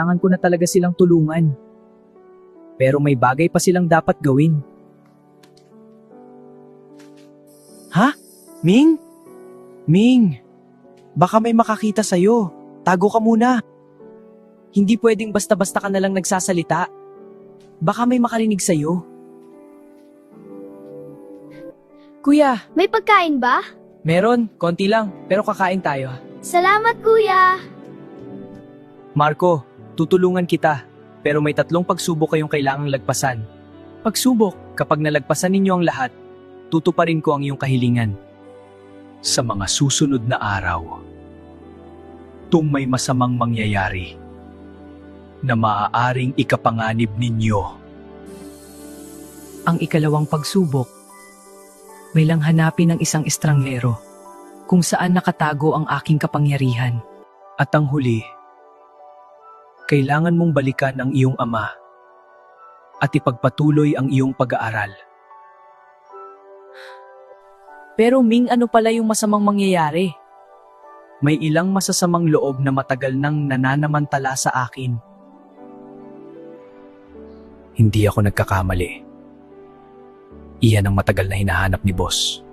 Kailangan ko na talaga silang tulungan. Pero may bagay pa silang dapat gawin. Ha? Ming? Ming! Baka may makakita sa'yo. Tago ka muna. Hindi pwedeng basta-basta ka nalang nagsasalita. Baka may makarinig sa'yo. Kuya, May pagkain ba? meron. Konti lang. Pero kakain tayo. Salamat, kuya! Marco, tutulungan kita. Pero may 3 pagsubok kayong kailangang lagpasan. Pagsubok, kapag nalagpasan ninyo ang lahat, tutuparin ko ang iyong kahilingan. Sa mga susunod na araw, may masamang mangyayari na maaaring ikapanganib ninyo. Ang ikalawang pagsubok, may langhanapin ng isang estranghero kung saan nakatago ang aking kapangyarihan. At ang huli, kailangan mong balikan ang iyong ama at ipagpatuloy ang iyong pag-aaral. Pero Ming, ano pala yung masamang mangyayari? May ilang masasamang loob na matagal nang nananamantala sa akin. Hindi ako nagkakamali. Iyan ang matagal na hinahanap ni boss.